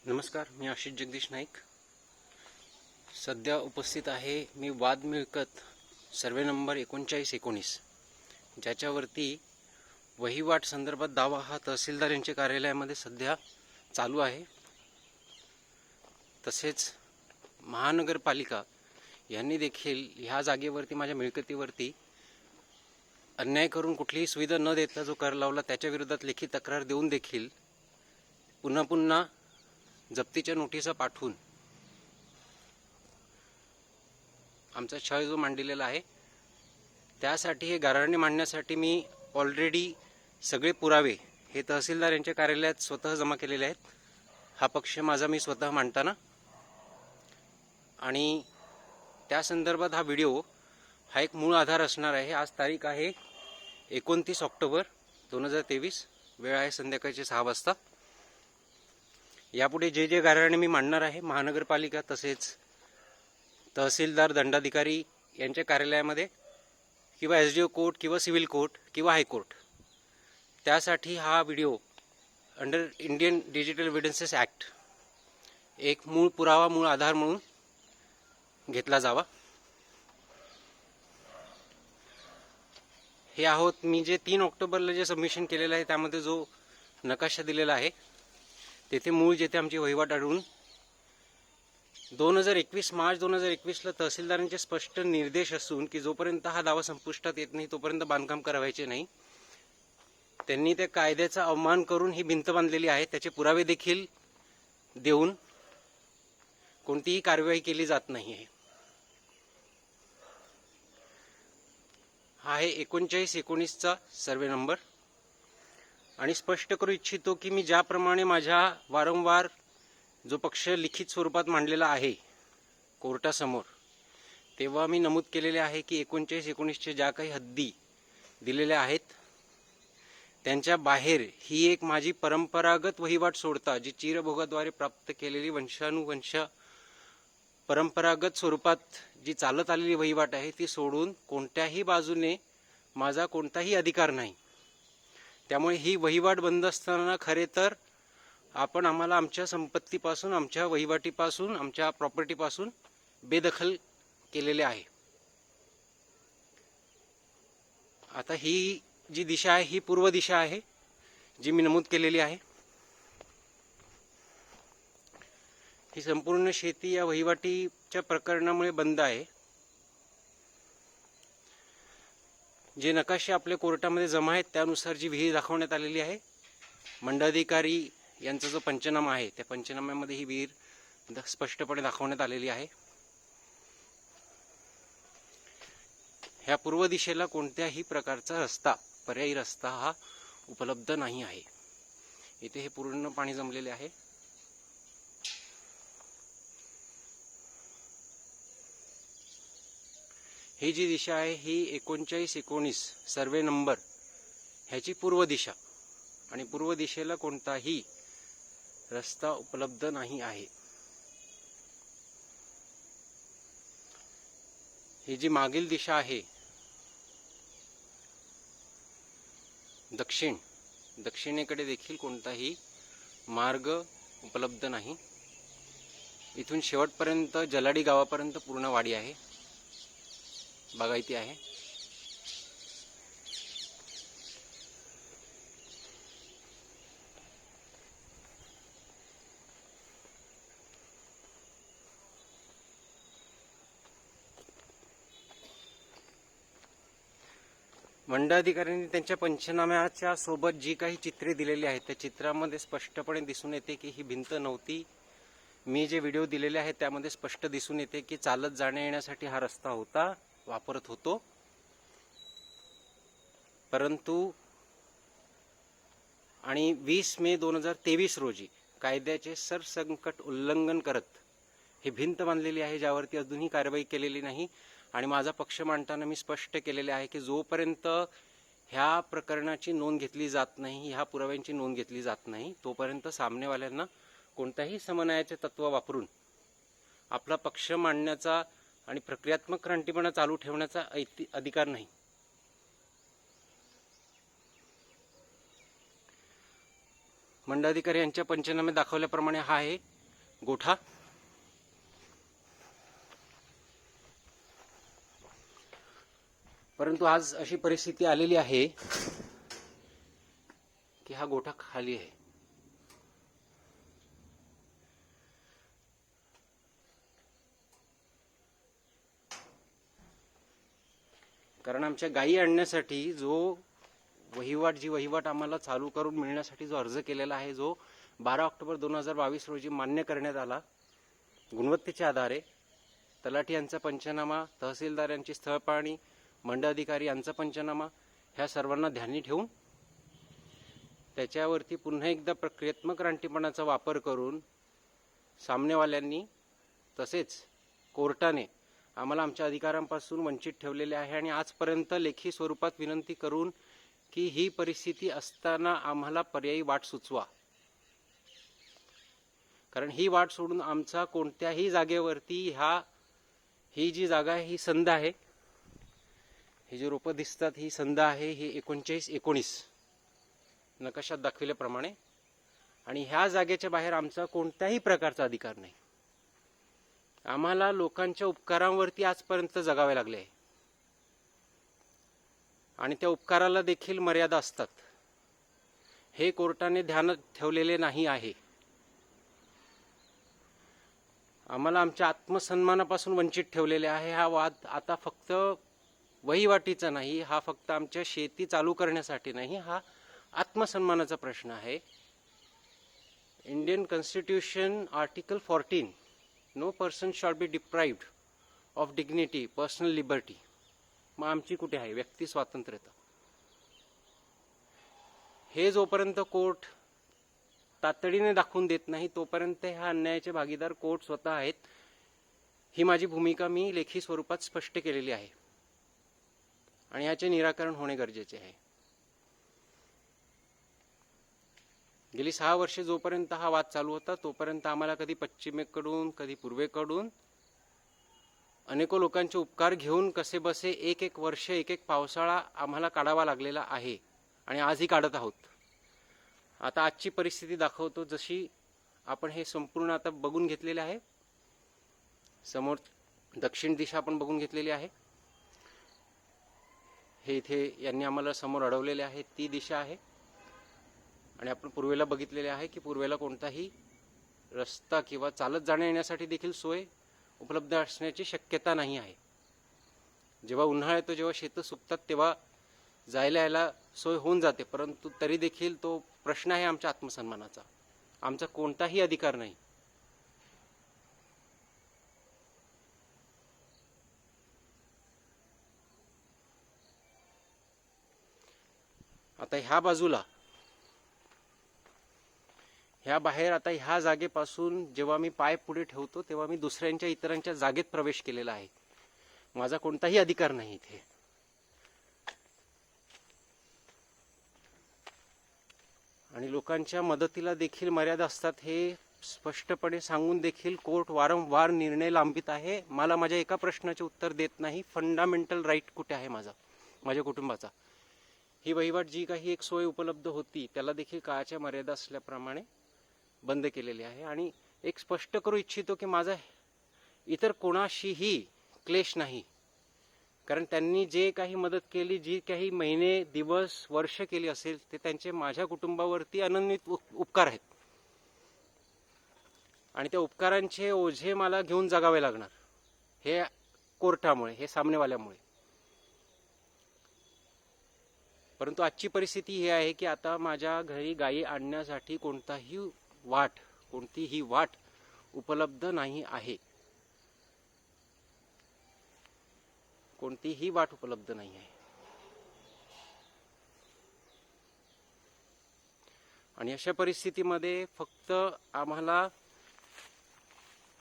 नमस्कार, मी आशिष जगदीश नाईक. सध्या उपस्थित आहे मी वाद मिळकत सर्वे नंबर 3919, ज्याच्यावरती वहिवाट संदर्भात दावा हा तहसीलदार यांच्या कार्यालयामध्ये सध्या चालू आहे. तसेच महानगरपालिका यांनी देखील ह्या जागेवरती माझ्या मिळकतीवरती अन्याय करून कुठलीही सुविधा न देता जो कर लावला त्याच्या विरोधात लेखी तक्रार देऊन देखील पुन्हा जप्तीच्या नोटिसा पाठवून आमचा छळ जो मांडलेला आहे त्यासाठी हे गाऱ्हाणे मांडण्यासाठी मी ऑलरेडी सगळे पुरावे हे तहसीलदार यांच्या कार्यालयात स्वतः जमा केलेले आहेत. हा पक्ष माझा मी स्वतः मांडताना आणि त्या संदर्भात हा व्हिडिओ हा एक मूळ आधार असणार आहे. आज तारीख आहे 29 ऑक्टोबर 2023, वेळ आहे संध्याकाळचे 6 वाजता. यापुढे जे गाऱ्हाणे मी मांडणार आहे महानगरपालिका तसेच तहसीलदार दंडाधिकारी यांच्या कार्यालयामध्ये किंवा SDO कोर्ट किंवा सिव्हिल कोर्ट किंवा हायकोर्ट, त्यासाठी हा video under Indian digital evidences act एक मूळ पुरावा मूळ आधार म्हणून घेतला जावा. हे आहोत मी जे 3 ऑक्टोबरला जे सबमिशन केलेलं आहे त्यामध्ये जो नकाशा दिलेला आहे तेथे मूळ जेथे आमची वहिवाट आढळून मार्च 2021ला तहसीलदारांचे स्पष्ट निर्देश असून की जोपर्यंत हा दावा संपुष्टात येत नाही तोपर्यंत बांधकाम करायचे नाही. त्यांनी त्या कायद्याचा अवमान करून ही भिंत बांधलेली आहे. त्याचे पुरावे देखील देऊन कोणतीही कार्यवाही केली जात नाही आहे. हा आहे 3919चा सर्वे नंबर. आणि स्पष्ट करू इच्छितो की मी ज्याप्रमाणे माझ्या वारंवार जो पक्ष लिखित स्वरूपात मांडलेला आहे कोर्टासमोर, तेव्हा मी नमूद केलेले आहे की 3919चे ज्या काही हद्दी दिलेल्या आहेत त्यांच्या बाहेर ही एक माझी परंपरागत वहिवाट सोडता जी चिरभोगाद्वारे प्राप्त केलेली वंशानुवंश परंपरागत स्वरूपात जी चालत आलेली वहिवाट आहे ती सोडून कोणत्याही बाजूने माझा कोणताही अधिकार नाही. त्यामुळे ही वहिवाट बंद असताना खरे तर आपण आम्हाला आमच्या संपत्तीपासून आमच्या वहिवाटीपासून आमच्या प्रॉपर्टीपासून बेदखल केलेले आहे. आता ही जी दिशा आहे ही पूर्व दिशा आहे जी मी नमूद केलेली आहे. ही संपूर्ण शेती या वहिवाटीच्या प्रकरणामुळे बंद आहे. जे नकाशे आपल्या कोर्टामध्ये जमा आहेत त्यानुसार जी विहीर दाखवण्यात आलेली आहे, मंडलाधिकारी यांचा जो पंचनामा आहे त्या पंचनाम्यामध्ये ही विहीर स्पष्टपणे दाखवण्यात आलेली आहे. ह्या पूर्व दिशेला कोणत्याही प्रकारचा रस्ता पर्यायी रस्ता हा उपलब्ध नाही आहे. इथे हे पूर्ण पाणी जमलेले आहे. ही जी दिशा आहे ही 3919 सर्वे नंबर ह्याची पूर्व दिशा आणि पूर्व दिशेला कोणताही रस्ता उपलब्ध नाही आहे. ही जी मागील दिशा आहे दक्षिणेकडे देखील कोणताही मार्ग उपलब्ध नाही. इथून शेवटपर्यंत जलाडी गावापर्यंत पूर्ण वाडी आहे, बागायती आहे. मंडलाधिकाऱ्यांनी त्यांच्या पंचनाम्याच्या सोबत जी काही चित्रे दिलेली आहेत त्या चित्रामध्ये स्पष्टपणे दिसून येते की ही भिंत नव्हती. मी जे व्हिडिओ दिलेले आहेत त्यामध्ये स्पष्ट दिसून येते की चालत जाण्या येण्यासाठी हा रस्ता होता, वापरत होतो. परंतु आणि 20 मे 2023 रोजी कायद्याचे सरसंकट उल्लंघन करत ही भिंत बांधलेली आहे ज्यावरती अजूनही कारवाई केलेली नाही. आणि माझा पक्ष मांडताना मी स्पष्ट केलेले आहे की जोपर्यंत ह्या प्रकरणाची नोंद घेतली जात नाही, ह्या पुराव्यांची नोंद घेतली जात नाही, तोपर्यंत सामनेवाल्यांना कोणत्याही समन्वयाचे तत्व वापरून आपला पक्ष मांडण्याचा आणि प्रक्रियात्मक क्रांतीपणा चालू ठेवण्याचा अधिकार नाही. मंडलाधिकारी यांच्या पंचनामे दाखवल्याप्रमाणे हा आहे गोठा. परंतु आज अशी परिस्थिती आलेली आहे की हा गोठा खाली आहे. कारण आमच्या गायी आणण्यासाठी जी वहिवाट आम्हाला चालू करून मिळण्यासाठी जो अर्ज केलेला आहे, जो 12 ऑक्टोबर 2022 रोजी मान्य करण्यात आला गुणवत्तेच्या आधारे, तलाठी यांचा पंचनामा, तहसीलदार यांची स्थळ पाहणी, मंडळ अधिकारी यांचा पंचनामा, ह्या सर्वांना ध्यानी ठेवून त्याच्यावरती पुन्हा एकदा प्रक्रियात्मक रानटीपणाचा वापर करून सामनेवाल्यांनी तसेच कोर्टाने आम्हाला आमच्या अधिकारांपासून वंचित ठेवलेले आहे. आणि आजपर्यंत लेखी स्वरूपात विनंती करून की ही परिस्थिती असताना आम्हाला पर्यायी वाट सुचवा, कारण ही वाट सोडून आमचा कोणत्याही जागेवरती ही जी जागा आहे ही संध आहे, ही जी रोपं दिसतात ही संध आहे, ही 39-19 नकाशात दाखविल्याप्रमाणे, आणि ह्या जागेच्या बाहेर आमचा कोणत्याही प्रकारचा अधिकार नाही. आम्हाला लोकांच्या उपकारांवरती आजपर्यंत जगावे लागले आहे आणि त्या उपकाराला देखील मर्यादा असतात, हे कोर्टाने ध्यानात ठेवलेले नाही आहे. आम्हाला आमच्या आत्मसन्मानापासून वंचित ठेवलेले आहे. हा वाद आता फक्त वहिवाटीचा नाही, हा फक्त आमच्या शेती चालू करण्यासाठी नाही, हा आत्मसन्मानाचा प्रश्न आहे. Indian constitution article 14, no person shall be deprived of dignity, personal liberty. मग आमची कुठे आहे व्यक्ती स्वातंत्र्यता? हे जोपर्यंत कोर्ट तातडीने दाखवून देत नाही तोपर्यंत ह्या अन्यायाचे भागीदार कोर्ट स्वतः आहेत. ही माझी भूमिका मी लेखी स्वरूपात स्पष्ट केलेली आहे आणि याचे निराकरण होणे गरजेचे आहे. गेली 6 वर्षे जोपर्यंत हा वाद चालू होता तोपर्यंत आम्हाला कधी पश्चिमेकडून कधी पूर्वेकडून अनेको लोकांचे उपकार घेऊन कसे बसे एक वर्ष एक पावसाळा आम्हाला काढावा लागलेला आहे आणि आजही काढत आहोत. आता आजची परिस्थिती दाखवतो, जशी आपण हे संपूर्ण आता बघून घेतलेले आहे. समोर दक्षिण दिशा आपण बघून घेतलेली आहे. हे इथे यांनी आम्हाला समोर अडवलेले आहे, ती दिशा आहे. आणि आपण पूर्वेला बघितलेले आहे की पूर्वेला कोणताही रस्ता किंवा चालत जाण्या येण्यासाठी देखील सोय उपलब्ध असण्याची शक्यता नाही आहे. जेव्हा उन्हाळा येतो, जेव्हा शेतं सुकतात तेव्हा जायला यायला सोय होऊन जाते, परंतु तरी देखील तो प्रश्न आहे आमच्या आत्मसन्मानाचा. आमचा कोणताही अधिकार नाही. आता ह्या बाजूला ह्या बाहेर आता ह्या जागेपासून जेव्हा मी पाय पुढे ठेवतो तेव्हा मी दुसऱ्यांच्या इतरांच्या जागेत प्रवेश केलेला आहे. माझा कोणताही अधिकार नाही इथे. आणि लोकांच्या मदतीला देखील मर्यादा असतात हे स्पष्टपणे सांगून देखील कोर्ट वारंवार निर्णय लांबित आहे. मला माझ्या एका प्रश्नाचे उत्तर देत नाही. फंडामेंटल राईट कुठे आहे माझ्या कुटुंबाचा? ही वहिवाट जी काही एक सोय उपलब्ध होती त्याला देखील काळाच्या मर्यादा असल्याप्रमाणे बंद केलेली आहे. आणि एक स्पष्ट करू इच्छितो की माझा इतर कोणाशीही क्लेश नाही, कारण त्यांनी जे काही मदत केली, जी काही महिने दिवस वर्ष केली असेल ते त्यांचे माझ्या कुटुंबावरती अनन्वित उपकार आहेत आणि त्या उपकारांचे ओझे मला घेऊन जगावे लागणार, हे कोर्टामुळे, हे सामनेवाल्यामुळे. परंतु आजची परिस्थिती ही आहे की आता माझ्या घरी गायी आणण्यासाठी कोणतीही वाट उपलब्ध नाही आहे. कोणतीही वाट उपलब्ध नाही आहे. आणि अशा परिस्थितीमध्ये फक्त आम्हाला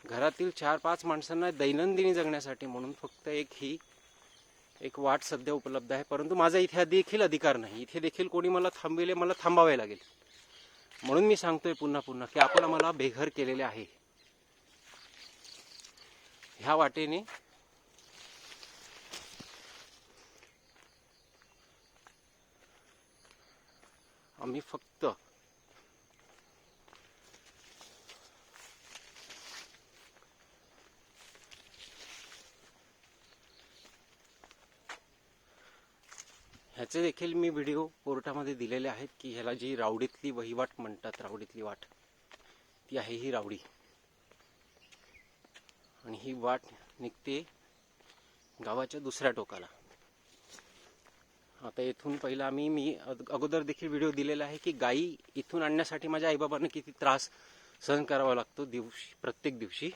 घरातील 4-5 माणसांना दैनंदिनी जगण्यासाठी म्हणून फक्त एक वाट सध्या उपलब्ध आहे. परंतु माझा इथे देखील अधिकार नाही. इथे देखील कोणी मला थांबविले, मला थांबावे लागेल. म्हणून मी सांगतोय पुन्हा की आपण आम्हाला बेघर केलेले आहे. ह्या वाटेने आम्ही फक्त ह्याचे देखील मी व्हिडिओ कोर्टामध्ये दिलेले आहेत की ह्याला जी रावडीतली वहिवाट म्हणतात, रावडीतली वाट, ती आहे ही रावडी. आणि ही वाट निघते गावाच्या दुसऱ्या टोकाला. आता इथून पहिला मी अगोदर देखील व्हिडिओ दिलेला आहे की गायी इथून आणण्यासाठी माझ्या आईबाबांना किती त्रास सहन करावा लागतो प्रत्येक दिवशी.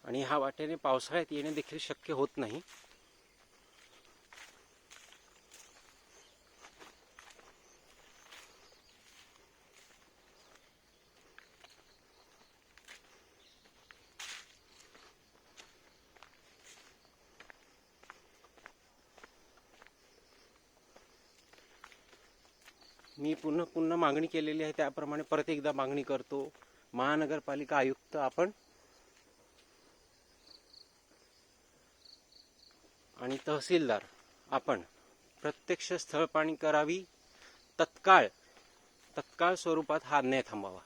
आणि ह्या वाटेने पावसाळ्यात येणे देखील शक्य होत नाही. मी पुन्हा मागणी केलेली आहे, त्याप्रमाणे परत एकदा मागणी करतो. महानगरपालिका आयुक्त आपण आणि तहसीलदार आपण प्रत्यक्ष स्थळ पाहणी करावी. तत्काळ स्वरूपात हा अन्याय थांबावा.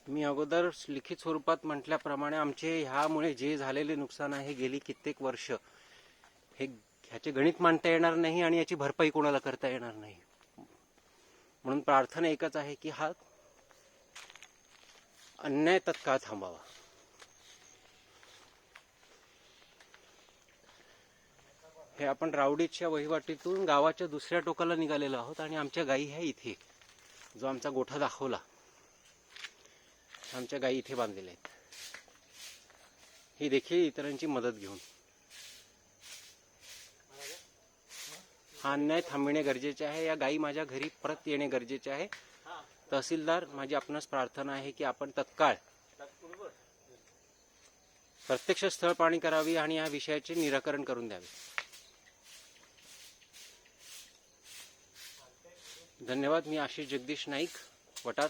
मी अगोदर लिखित स्वरूपात म्हटल्याप्रमाणे आमचे ह्यामुळे जे झालेले नुकसान आहे गेली कित्येक वर्ष, ह्याचे गणित मांडता येणार नाही आणि याची भरपाई कोणाला करता येणार नाही. म्हणून प्रार्थना एकच आहे की हा अन्याय तत्काळ थांबावा. हे आपण रावडीच्या वहिवाटीतून गावाच्या दुसऱ्या टोकाला निघालेलो आहोत आणि आमच्या गायी ह्या इथे, जो आमचा गोठा दाखवला, आमच्या गायी इथे बांधलेल्या आहेत. ही देखील इतरांची मदत घेऊन हा अन्याय थांबविणे गरजेचे आहे. या गायी माझ्या घरी परत येणे गरजेचे आहे. तहसीलदार, माझी आपणास प्रार्थना आहे की आपण तत्काळ प्रत्यक्ष स्थळ पाहणी करावी आणि या विषयाचे निराकरण करून द्यावे. धन्यवाद. मी आशिष जगदीश नाईक, वटार.